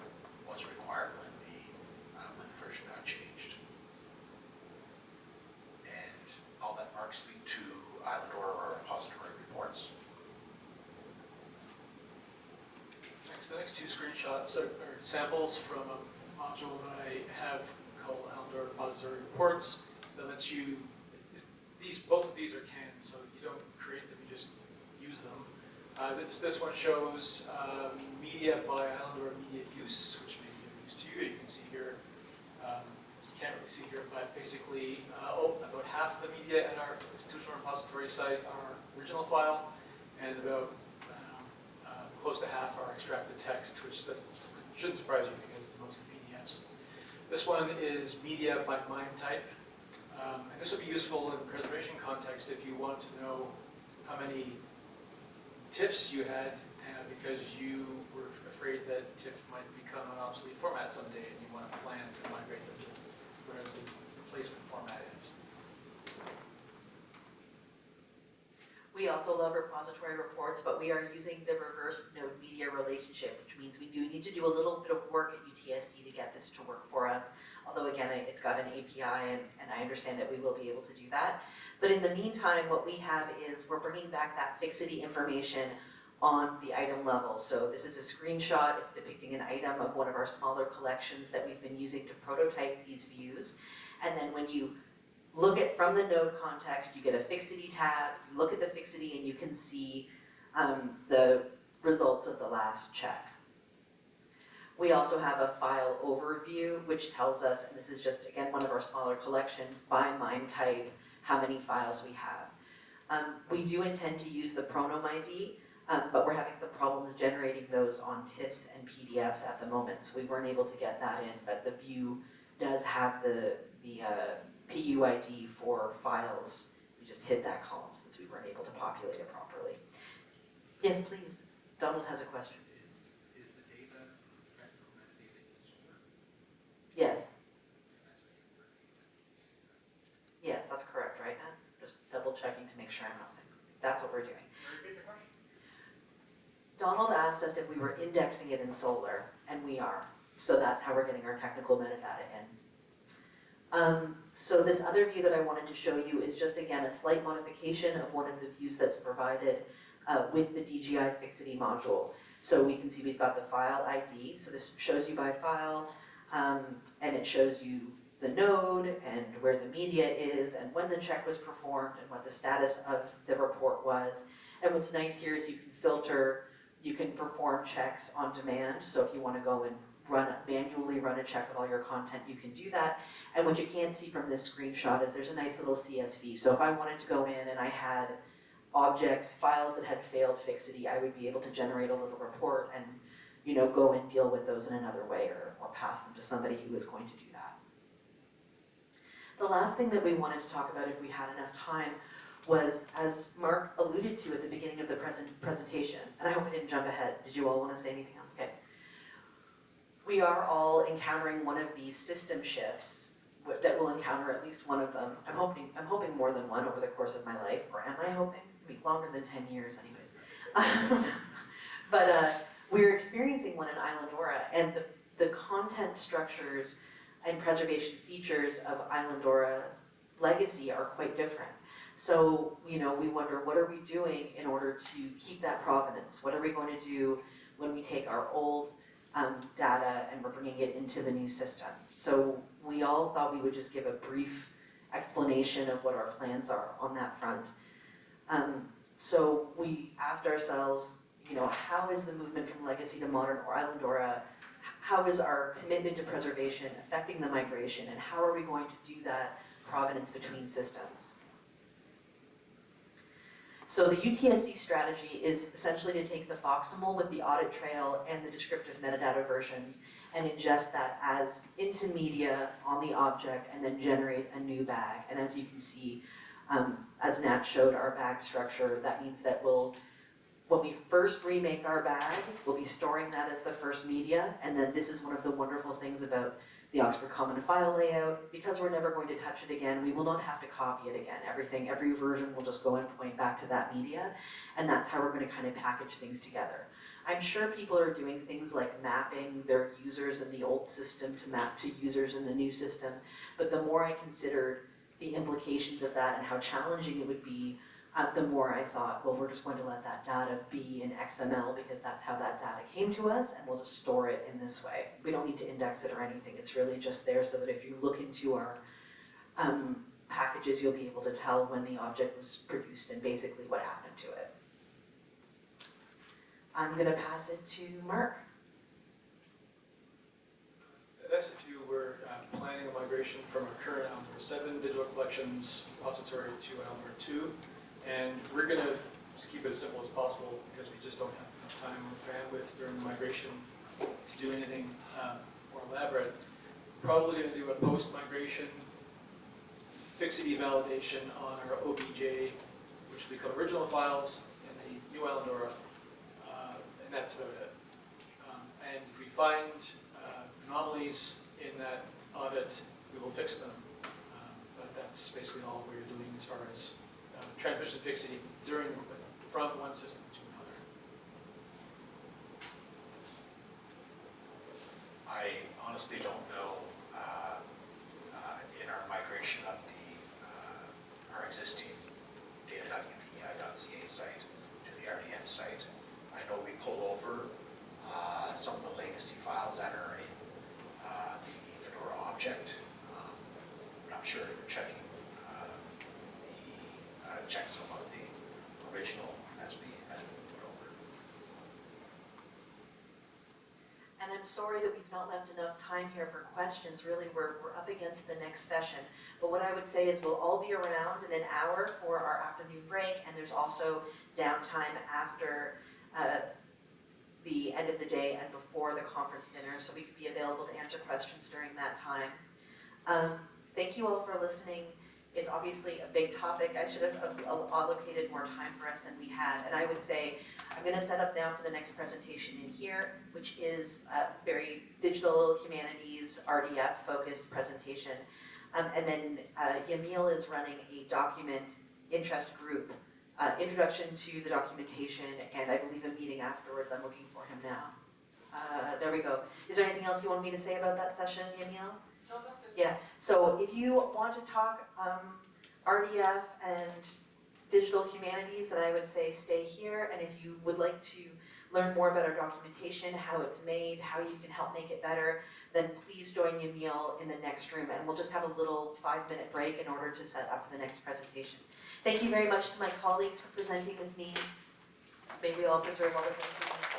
was required when the version got changed. And I'll let Mark speak to Islandora or repository reports. The next two screenshots are samples from a module that I have called Islandora Repository Reports that lets you, both of these are canned, so you don't create them, you just use them. This one shows media by Islandora media use, which may be of use to you. You can see here, you can't really see here, but basically about half of the media in our institutional repository site are original file, and about close to half are extracted text, which shouldn't surprise you because it's mostly PDFs. This one is media by MIME type. And this would be useful in preservation context if you want to know how many TIFFs you had because you were afraid that TIFF might become an obsolete format someday and you want to plan to migrate them to whatever the replacement format is. We also love repository reports, but we are using the reverse node media relationship, which means we do need to do a little bit of work at UTSC to get this to work for us. Although again, it's got an API and I understand that we will be able to do that. But in the meantime, what we have is we're bringing back that fixity information on the item level. So this is a screenshot. It's depicting an item of one of our smaller collections that we've been using to prototype these views. And then when you look at from the node context, you get a fixity tab, you look at the fixity and you can see the results of the last check. We also have a file overview, which tells us, and this is just, again, one of our smaller collections, by MIME type, how many files we have. We do intend to use the Pronom ID, but we're having some problems generating those on TIFFs and PDFs at the moment, so we weren't able to get that in, but the view does have the PUID for files. We just hid that column since we weren't able to populate it properly. Yes, please. Donald has a question. Is the data, is the technical metadata in store? Yes. Yes, that's correct, right, Nat? Just double checking to make sure I'm not saying. That's what we're doing. Donald asked us if we were indexing it in Solar, and we are. So that's how we're getting our technical metadata in. So this other view that I wanted to show you is just, again, a slight modification of one of the views that's provided with the DGI fixity module. So we can see we've got the file ID. So this shows you by file, and it shows you the node and where the media is and when the check was performed and what the status of the report was. And what's nice here is you can filter, you can perform checks on demand. So if you want to go and manually run a check of all your content, you can do that. And what you can't see from this screenshot is there's a nice little CSV. So if I wanted to go in and I had objects, files that had failed fixity, I would be able to generate a little report and, you know, go and deal with those in another way or pass them to somebody who is going to do that. The last thing that we wanted to talk about, if we had enough time, was, as Mark alluded to at the beginning of the presentation, and I hope I didn't jump ahead. Did you all want to say anything else? Okay. We are all encountering one of these system shifts that will encounter at least one of them. I'm hoping more than one over the course of my life, or am I hoping? It'll be longer than 10 years anyways. But we're experiencing one in Islandora, and the content structures and preservation features of Islandora legacy are quite different. So, you know, we wonder, what are we doing in order to keep that provenance? What are we going to do when we take our old data and we're bringing it into the new system? So we all thought we would just give a brief explanation of what our plans are on that front. So we asked ourselves, you know, how is the movement from legacy to modern or Islandora, how is our commitment to preservation affecting the migration, and how are we going to do that provenance between systems? So the UTSC strategy is essentially to take the FOXML with the audit trail and the descriptive metadata versions and ingest that as into media on the object and then generate a new bag. And as you can see, as Nat showed our bag structure, that means that when we first remake our bag, we'll be storing that as the first media. And then this is one of the wonderful things about the Oxford Common File layout. Because we're never going to touch it again, we will not have to copy it again. Every version will just go and point back to that media. And that's how we're going to kind of package things together. I'm sure people are doing things like mapping their users in the old system to map to users in the new system. But the more I considered the implications of that and how challenging it would be, the more I thought, well, we're just going to let that data be in XML because that's how that data came to us, and we'll just store it in this way. We don't need to index it or anything. It's really just there so that if you look into our packages, you'll be able to tell when the object was produced and basically what happened to it. I'm going to pass it to Mark. That's if you were planning a migration from our current Islandora 7 digital collections repository to Islandora 2. And we're going to just keep it as simple as possible because we just don't have enough time or bandwidth during the migration to do anything more elaborate. Probably going to do a post-migration fixity validation on our OBJ, which will become original files in the new Islandora, that's about it. And if we find anomalies in that audit, we will fix them. But that's basically all we're doing as far as transmission fixing from one system to another. I honestly don't know, in our migration of our existing data.upi.ca site to the RDM site, I know we pull over some of the legacy files that are in the Fedora object. I'm not sure if we're checking the checksum of the original as we put over. And I'm sorry that we've not left enough time here for questions. Really, we're up against the next session. But what I would say is we'll all be around in an hour for our afternoon break, and there's also downtime after the end of the day and before the conference dinner, so we could be available to answer questions during that time. Thank you all for listening. It's obviously a big topic. I should have allocated more time for us than we had. And I would say, I'm going to set up now for the next presentation in here, which is a very digital humanities, RDF focused presentation. And then Yamil is running a document interest group, introduction to the documentation, and I believe a meeting afterwards. I'm looking for him now. There we go. Is there anything else you want me to say about that session, Yamil? No, that's it. Yeah, so if you want to talk RDF and digital humanities, then I would say stay here. And if you would like to learn more about our documentation, how it's made, how you can help make it better, then please join Yamil in the next room. And we'll just have a little 5-minute break in order to set up for the next presentation. Thank you very much to my colleagues for presenting with me. May we all preserve all the things we need.